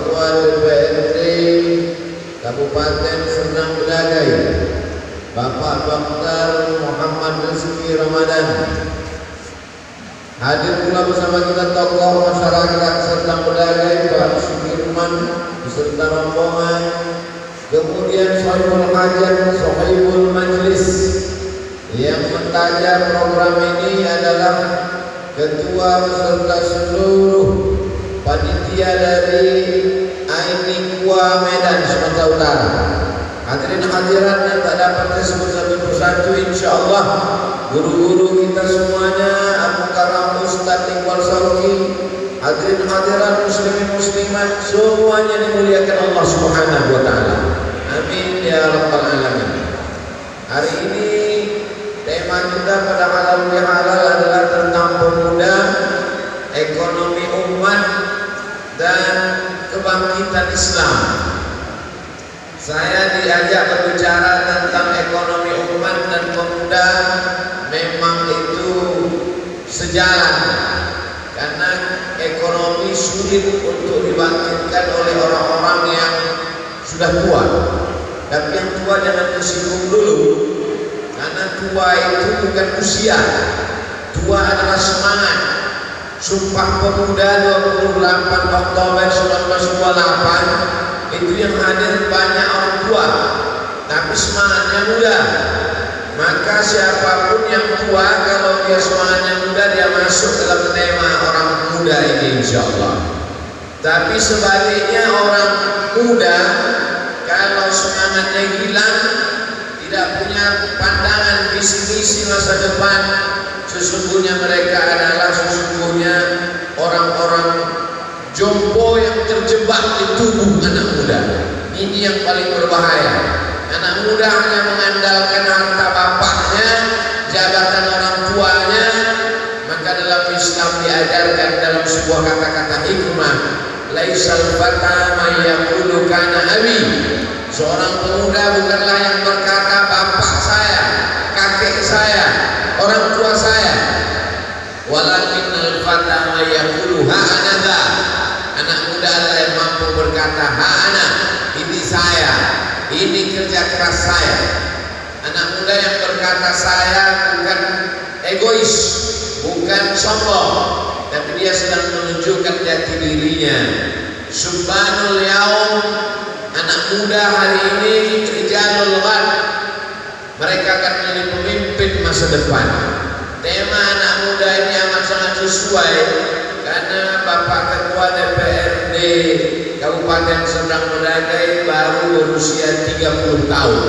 Ketua DPRD Kabupaten Serdang Bedagai, Bapak Dr. Muhammad Rizki Ramadan. Hadir pula bersama kita tokoh masyarakat Serdang Bedagai, Pak Sudirman beserta rombongan. Kemudian Sohibul Hajat, Sohibul Majlis. Yang mentaja program ini adalah Ketua beserta seluruh panitia dari Ainikwa Medan Sumatera Utara. Hadirin hadirat yang tak dapat disebut satu persatu, insyaallah guru-guru kita semuanya, Abu Karam Ustaz Iqbal Sauki, hadirin hadirat muslimin muslimat semuanya dimuliakan Allah Subhanahu wa taala. Amin ya rabbal alamin. Hari ini tema kita pada halal bihalal adalah tentang pemuda, ekonomi umat dan kebangkitan Islam. Saya diajak berbicara tentang ekonomi umat dan pemuda, memang itu sejalan, karena ekonomi sulit untuk dibangkitkan oleh orang-orang yang sudah tua. Tapi yang tua jangan tersinggung dulu, karena tua itu bukan usia, tua adalah semangat. Sumpah Pemuda 28 Oktober 1928 itu yang hadir banyak orang tua, tapi semangatnya muda. Maka siapapun yang tua, kalau dia semangatnya muda, dia masuk dalam tema orang muda ini insyaallah. Tapi sebaliknya orang muda kalau semangatnya hilang, tidak punya pandangan visi-misi masa depan, sesungguhnya mereka adalah orang-orang jompo yang terjebak di tubuh anak muda. Ini yang paling berbahaya. Anak muda hanya mengandalkan harta bapaknya, jabatan orang tuanya. Maka dalam Islam diajarkan dalam sebuah kata-kata hikmah, laisal fata may yaqulu kana abi. Seorang pemuda bukanlah yang berkata bapak saya, kakek saya, orang tua saya. Walakinnal fata may yaqulu ha ana. Anak muda adalah yang mampu berkata ha ana, ini saya, ini kerja keras saya. Anak muda yang berkata saya bukan egois, bukan sombong, tapi dia sedang menunjukkan jati dirinya. Subhanul yaum, anak muda hari ini rijalul ghad, mereka akan menjadi pemimpin masa depan. Tema anak muda ini amat sangat sesuai, karena Bapak Ketua DPRD Kabupaten Serdang Bedagai baru berusia 30 tahun.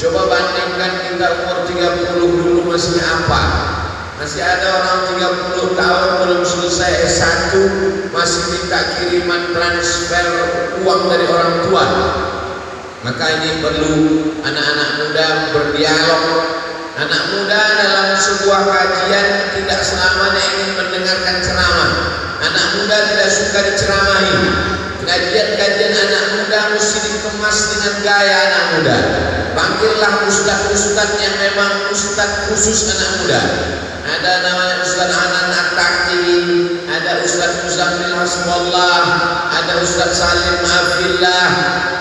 Coba bandingkan kita umur 30 dulu masih apa? Masih ada orang 30 tahun belum selesai S1 masih minta kiriman transfer uang dari orang tua. Maka ini perlu anak-anak muda berdialog. Anak muda dalam sebuah kajian tidak selamanya ingin mendengarkan ceramah. Anak muda tidak suka diceramahi. Kajian-kajian anak muda mesti dikemas dengan gaya anak muda. Panggillah ustadz-ustadz yang memang ustadz khusus anak muda. Ada namanya Ustadz Hanan At-Taki, ada Ustadz Muzammil Hasbullah, ada Ustadz Salim Afillah,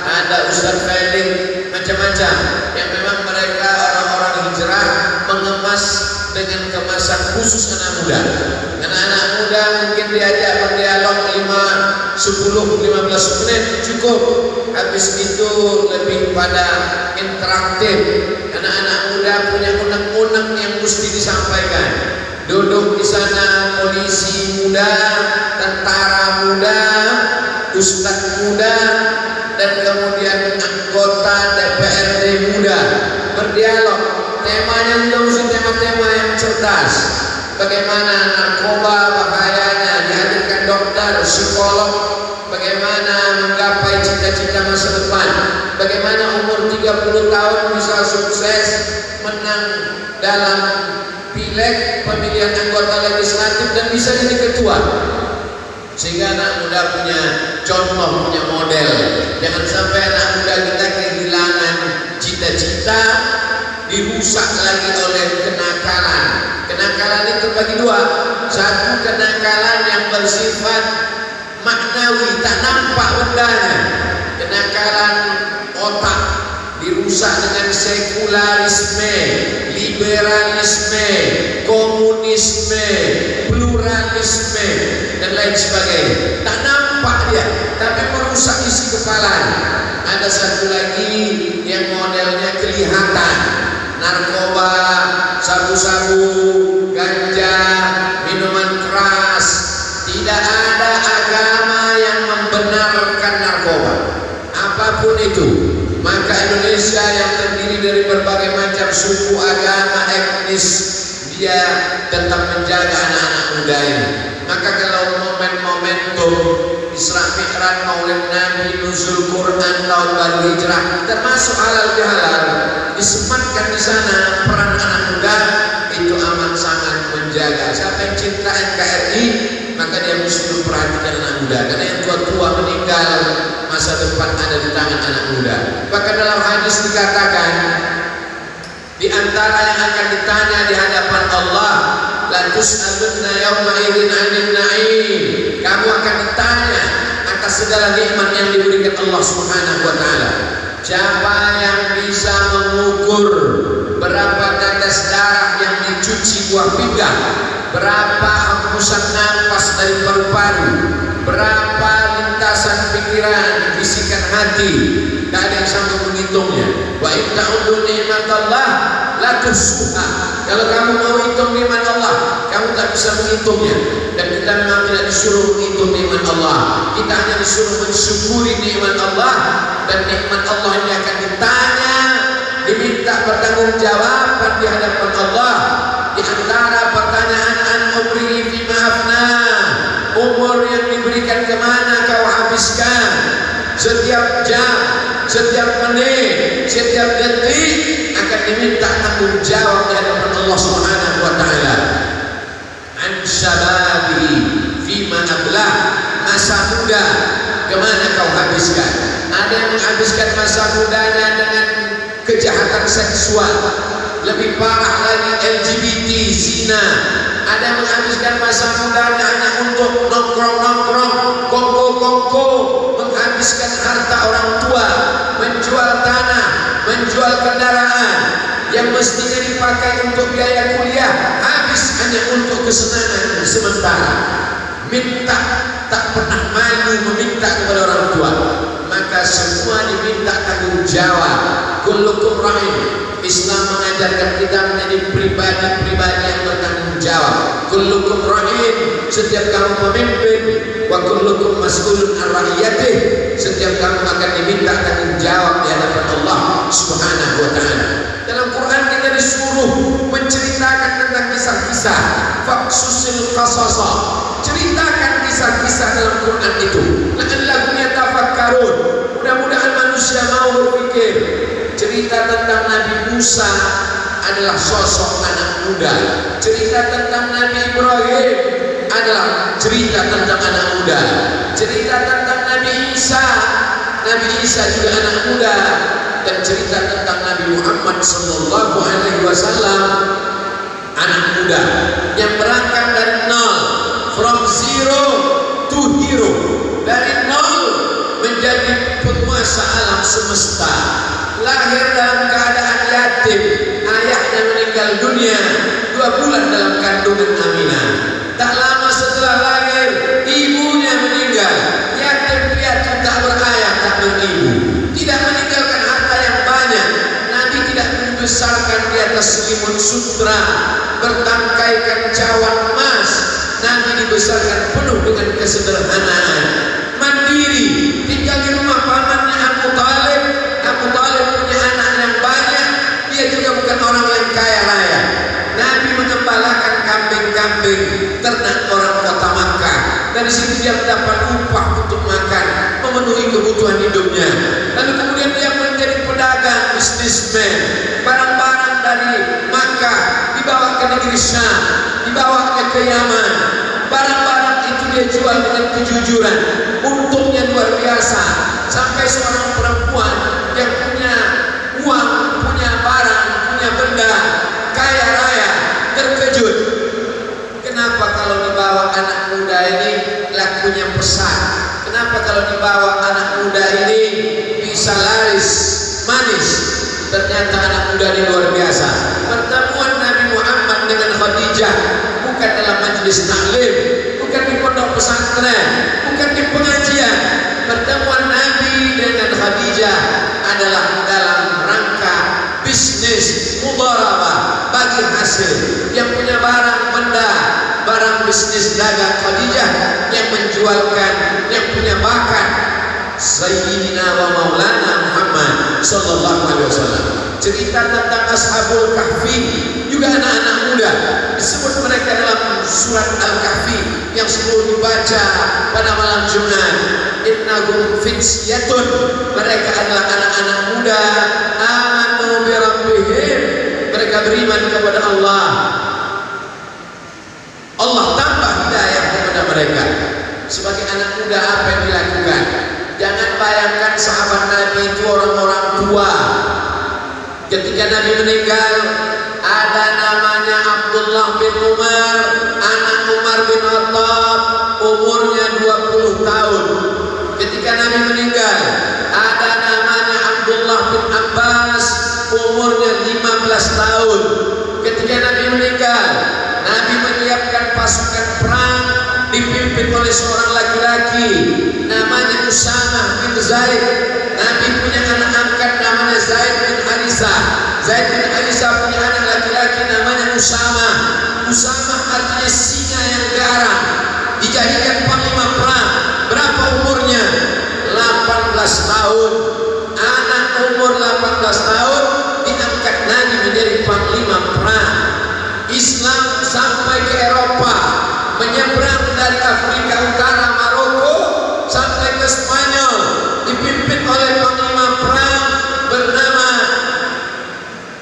ada Ustadz Felix, macam-macam yang memang mereka orang-orang hijrah mengemas dengan kemasan khusus anak muda. Karena anak muda mungkin diajak berdialog 10-15 menit cukup, habis itu lebih pada interaktif. Karena anak muda punya unek-unek yang mesti disampaikan. Duduk di sana polisi muda, tentara muda, ustadz muda, dan kemudian anggota DPRD muda berdialog. Temanya juga mesti tema-tema yang cerdas. Bagaimana narkoba bahayanya, dihadirkan dokter, psikolog. Bagaimana menggapai cita-cita masa depan. Bagaimana umur 30 tahun bisa sukses menang dalam pileg, pemilihan anggota legislatif, dan bisa jadi ketua. Sehingga anak muda punya contoh, punya model. Jangan sampai anak muda kita kehilangan cita-cita, dirusak lagi oleh kenakalan. Kenakalan itu bagi dua. Satu, kenakalan yang bersifat maknawi, tak nampak bendanya. Kenakalan otak dirusak dengan sekularisme, liberalisme, komunisme, pluralisme dan lain sebagainya. Tak nampak dia, tapi merusak isi kepala. Ada satu lagi yang modelnya kelihatan, narkoba, sabu-sabu, ganja, minuman keras. Tidak ada agama yang membenarkan narkoba, apapun itu. Maka Indonesia yang terdiri dari berbagai macam suku, agama, etnis, dia tetap menjaga anak-anak muda ini. Maka kalau momentum Isra Mi'raj, Maulid Nabi, nuzul Quran, tahun baru hijrah, termasuk halal bihalal, disematkan di sana peran anak muda itu amat sangat menjaga. Siapa yang cinta NKRI, maka dia mesti memperhatikan anak muda, karena yang tua-tua meninggal, masa depan ada di tangan anak muda. Bahkan dalam hadis dikatakan, di antara yang akan ditanya di hadapan Allah, la tus'alunna yawma idzin 'anil na'im. Kamu akan ditanya atas segala nikmat yang diberikan Allah Subhanahu wa taala. Siapa yang bisa mengukur berapa tetes darah yang dicuci buah pinggang, berapa hembusan nafas dari paru-paru, berapa lintasan pikiran, bisikan hati, tak ada yang sanggup menghitungnya. Wa in ta'uddu ni'matallah la tuhsuha. Kalau kamu mau hitung nikmat Allah, kamu tak bisa menghitungnya. Dan kita memang tidak disuruh menghitung nikmat Allah. Kita hanya disuruh mensyukuri nikmat Allah, dan nikmat Allah ini akan ditanya, diminta pertanggungjawaban di hadapan Allah. Di antara pertanyaan an umri fi ma'afna, umur yang diberikan kemana kau habiskan? Setiap jam, setiap menit, setiap detik akan diminta tanggung jawab di hadapan Allah Subhanahu wa taala. An syababi fima ablah, masa muda kemana kau habiskan? Ada yang menghabiskan masa mudanya dengan kejahatan seksual, lebih parah lagi LGBT, zina. Ada yang menghabiskan masa mudanya hanya untuk nongkrong-nongkrong, kongko-kongko, menghabiskan harta orang tua, menjual tanah, menjual kendaraan yang mestinya dipakai untuk biaya kuliah, habis hanya untuk kesenangan sementara. Minta, tak pernah malu meminta kepada orang tua. Maka semua diminta tanggung jawab. Kullukum ra'in. Islam mengajarkan kita menjadi pribadi-pribadi yang bertanggung jawab. Kullukum ra'in, setiap kamu pemimpin, wa kullukum mas'ulun an ra'iyatih, setiap kamu akan diminta tanggung jawab di hadapan Allah Subhanahu wa taala. Dalam Quran kita disuruh menceritakan tentang kisah-kisah, faqsusil qasasa, ceritakan kisah-kisah dalam Quran itu, la'allahum yatafakkarun, mudah-mudahan manusia mau berpikir. Cerita tentang Nabi Musa adalah sosok anak muda. Cerita tentang Nabi Ibrahim adalah cerita tentang anak muda. Cerita tentang Nabi Isa juga anak muda. Dan cerita tentang Nabi Muhammad sallallahu alaihi wasallam anak muda yang berangkat dari nol, from zero to hero, dari nol menjadi penguasa alam semesta. Lahir dalam keadaan yatim, ayahnya meninggal dunia 2 bulan dalam kandungan Aminah. Tak lama setelah lahir, ibunya meninggal. Yatim piatu, tak berayah, tak beribu. Tidak meninggalkan harta yang banyak. Nabi tidak dibesarkan di atas selimut sutra, bertangkaikan cawan emas. Nabi dibesarkan penuh dengan kesederhanaan, mandiri, tinggal di rumah pamannya Abu Talib. Abu Talib punya anak yang banyak, dia juga bukan orang yang kaya raya. Nabi mengembalakan kambing-kambing ternak orang kota Makkah. Dari situ dia mendapat upah untuk makan, memenuhi kebutuhan hidupnya. Lalu kemudian dia menjadi pedagang, bisnismen. Barang-barang dari Makkah dibawa ke negeri Syam, dibawa ke Yaman. Barang-barang itu dia jual dengan kejujuran, untungnya luar biasa. Sampai seorang perempuan yang punya uang, punya barang, punya benda, kaya raya, terkejut. Kenapa kalau dibawa anak muda ini laku punya pesan. Kenapa kalau dibawa anak muda ini bisa laris, manis? Ternyata anak muda ini luar biasa. Pertemuan Nabi Muhammad dengan Khadijah bukan dalam majelis taklim, bukan di pondok pesantren, bukan di pengajian. Pertemuan Nabi dengan Khadijah adalah dalam rangka bisnis mudharabah, bagi hasil. Yang punya barang benda, barang bisnis dagang Khadijah, yang menjualkan, yang punya bakat Sayyidina wa Maulana Muhammad sallallahu alaihi wasallam. Cerita tentang Ashabul Kahfi juga anak-anak muda, disebut mereka dalam surat Al-Kahfi yang selalu dibaca pada malam Jumat. Innahum fityatun, mereka adalah anak-anak muda, amanu bi rabbihim, mereka beriman kepada Allah. Allah tambah hidayah kepada mereka. Sebagai anak muda apa yang dilakukan? Jangan bayangkan sahabat Nabi itu orang-orang tua. Ketika Nabi meninggal, ada namanya Abdullah bin Umar, anak Umar bin Khattab, umurnya 20 tahun. Ketika Nabi meninggal, ada namanya Abdullah bin Abbas, umurnya 15 tahun. Ketika Nabi meninggal, Nabi menyiapkan pasukan perang dipimpin oleh seorang laki-laki namanya Usamah bin Zaid. Nabi punya anak angkat namanya Zaid bin Harisah. Zaid bin Harisah punya anak laki-laki namanya Usamah. Usamah artinya singa yang garang. Dijadikan panglima perang. Berapa umurnya? 18 tahun. Anak umur 18 tahun diangkat Nabi menjadi panglima perang. Islam sampai ke Eropa, menyeberang dari Afrika Utara, Maroko sampai ke Spanyol, dipimpin oleh panglima perang bernama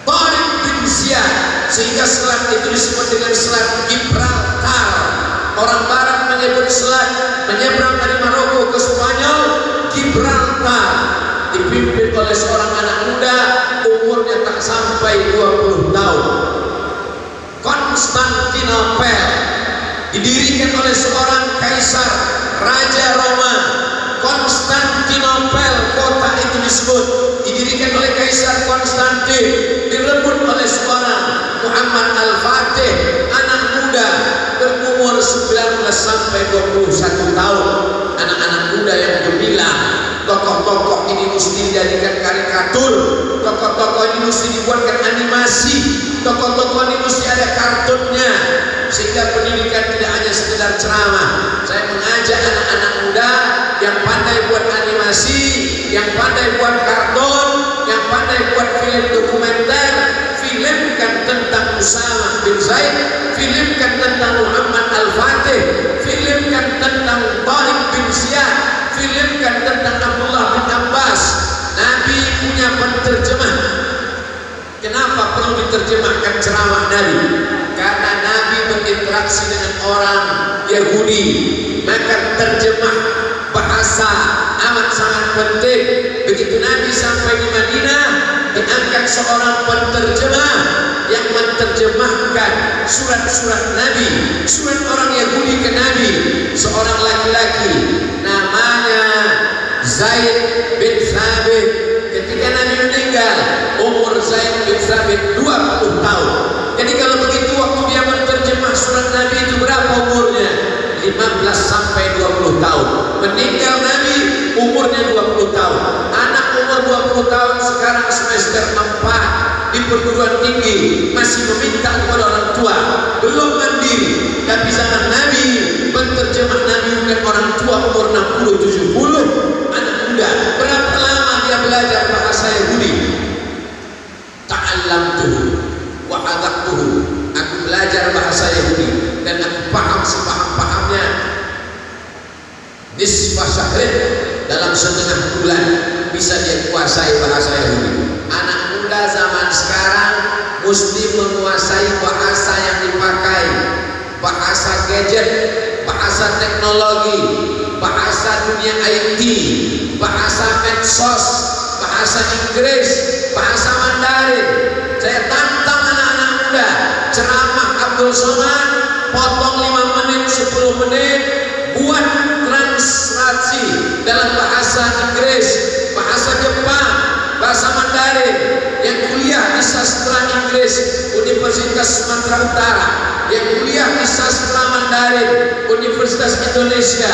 Tariq bin Ziyad, sehingga selat itu disebut dengan Selat Gibraltar. Orang Barat menyebut selat menyeberang dari Maroko ke Spanyol Gibraltar, dipimpin oleh seorang anak muda, umurnya tak sampai 20 tahun. Konstantinopel didirikan oleh seorang kaisar, raja Roma. Konstantinopel, kota itu disebut, didirikan oleh Kaisar Konstantin, direbut oleh seorang Muhammad Al-Fatih, anak muda berumur 19 sampai 21 tahun. Anak-anak muda yang gemilang. Tokoh-tokoh ini mesti dijadikan karikatur, tokoh-tokoh ini mesti dibuatkan animasi, tokoh-tokoh ini mesti ada kartunnya, sehingga pendidikan tidak hanya sekedar ceramah. Saya mengajak anak-anak muda yang pandai buat animasi, yang pandai buat kartun, yang pandai buat film dokumenter, filmkan tentang Usamah bin Zaid, filmkan tentang Muhammad Al-Fatih, filmkan tentang Tariq bin Ziyad, filmkan tentang Abdullah bin Abbas. Nabi punya penterjemah. Kenapa perlu diterjemahkan ceramah Nabi? Karena Nabi berinteraksi dengan orang Yahudi, maka terjemah bahasa amat sangat penting. Begitu Nabi sampai di Madinah, diangkat seorang penterjemah yang menerjemahkan surat-surat Nabi, surat orang Yahudi ke Nabi. Seorang laki-laki namanya Zaid bin Thabit. Ketika Nabi meninggal, umur Zaid bin Thabit 20 tahun. Jadi kalau begitu waktu dia menerjemah surat Nabi itu berapa umurnya? 15 sampai 20 tahun. Meninggal Nabi umurnya 20 tahun. Anak umur 20 tahun sekarang semester 4 di perguruan tinggi, masih meminta kepada orang tua, belum mandiri. Tapi zaman Nabi, penterjemah Nabi bukan orang tua umur 60, 70, anak muda. Berapa lama dia belajar bahasa Yahudi? Ta'allamtuhu wa hadaqtuhu. Aku belajar bahasa Yahudi dan aku paham sepaham-pahamnya. Nisfa syahrin, dalam setengah bulan bisa dia kuasai bahasa Yahudi. Anak muda zaman sekarang mesti menguasai bahasa yang dipakai, bahasa gadget, bahasa teknologi, bahasa dunia IT, bahasa medsos, bahasa Inggris, bahasa Mandarin. Saya tantang anak-anak muda, ceramah Abdul Somad, potong 5 menit, 10 menit, buat Tulis Universitas Sumatera Utara, yang kuliah di Sastra Mandarin Universitas Indonesia,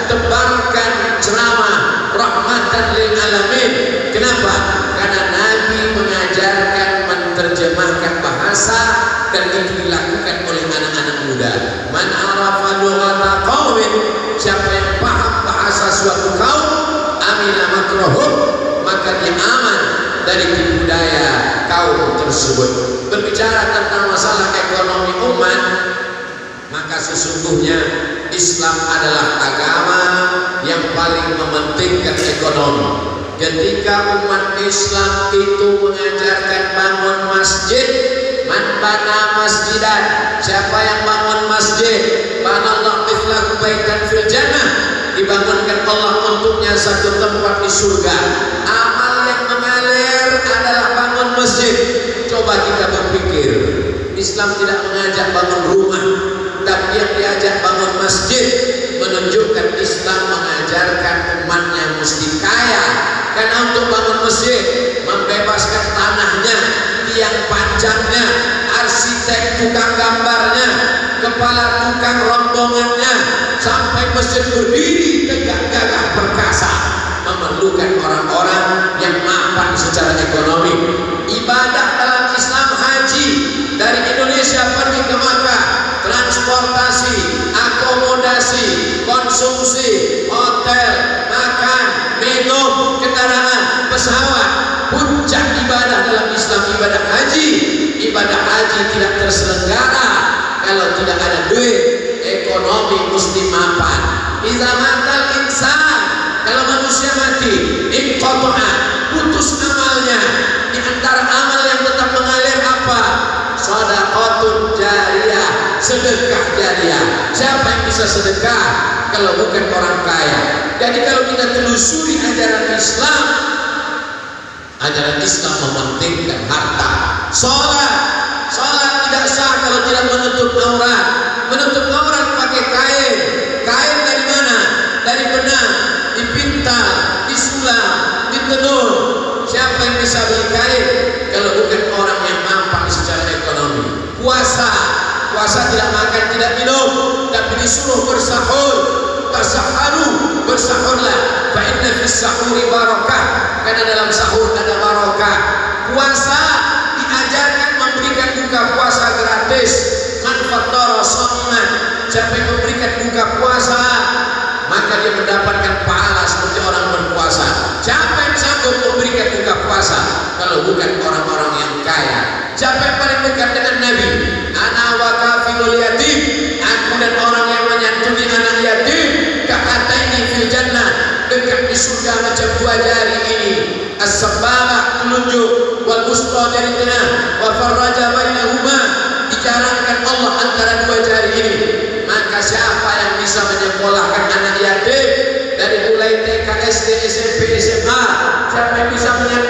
tebarkan ceramah rahmatan lil alamin. Kenapa? Karena Nabi mengajarkan menerjemahkan bahasa, dan itu dilakukan oleh anak-anak muda. Man arafa lughata qaumin, siapa yang paham bahasa suatu kaum, amina makruhum, maka dia aman dari tipu daya kaum tersebut. Berbicara tentang masalah ekonomi umat, maka sesungguhnya Islam adalah agama yang paling mementingkan ekonomi. Ketika umat Islam itu mengajarkan bangun masjid, man bana masjidan, siapa yang bangun masjid, banallahu mithlahu baitan fil jannah, dibangunkan Allah untuknya satu tempat di surga. Amal yang mengalir adalah bangun masjid. Coba kita berpikir, Islam tidak mengajak bangun rumah, tapi yang diajak bangun masjid, menunjukkan Islam mengajarkan umatnya mesti kaya. Karena untuk bangun masjid, membebaskan tanahnya, tiang panjangnya, arsitek tukang gambarnya, kepala tukang rombongannya, sampai masjid berdiri tegak gagah perkasa, memerlukan orang-orang yang mapan secara ekonomi. Ibadah dalam Islam haji, dari Indonesia pergi ke Makkah, transportasi, akomodasi, konsumsi, hotel, makan, minum, kendaraan, pesawat. Puncak ibadah dalam Islam ibadah haji. Ibadah haji tidak terselenggara kalau tidak ada duit. Ekonomi mesti mapan. Idza matal insan, kalau manusia mati, inqata'a, putus amalnya. Di antara amal yang tetap mengalir apa? Shadaqatun jariyah, sedekah jariyah. Siapa yang bisa sedekah kalau bukan orang kaya? Jadi kalau kita telusuri ajaran Islam, ajaran Islam mementingkan harta. Salat tidak sah kalau tidak menutup aurat. Menutup aurat pakai kain. Kain dari mana? Dari benang, dipintal, disulam, ditenun. Siapa yang bisa beli kain kalau bukan orang yang mampu secara ekonomi? Puasa tidak makan, tidak minum, tapi disuruh bersahur. Tasaharu, bersahurlah. Fa inna fis sahuri barakah, karena dalam sahur ada barakah. Puasa diajarkan memberikan buka puasa gratis. Man fattara sha'iman, siapa yang memberikan buka puasa, maka dia mendapatkan pahala seperti orang berpuasa. Siapa yang sanggup memberikan buka puasa kalau bukan orang-orang yang kaya? Siapa yang paling dekat dengan Nabi? Ana wa kafilul yatim, aku dan orang yang menyantuni anak yatim, ka'ataini fil jannah, dekat di surga macam dua jari ini. As-sababah, telunjuk, wal wusta, jari tengah, wa farraja bainahuma, dijalankan Allah antara dua jari ini. Maka siapa yang bisa menyekolahkan anak yatim dari mulai TK, SD, SMP, SMA, siapa yang bisa menyekolahkan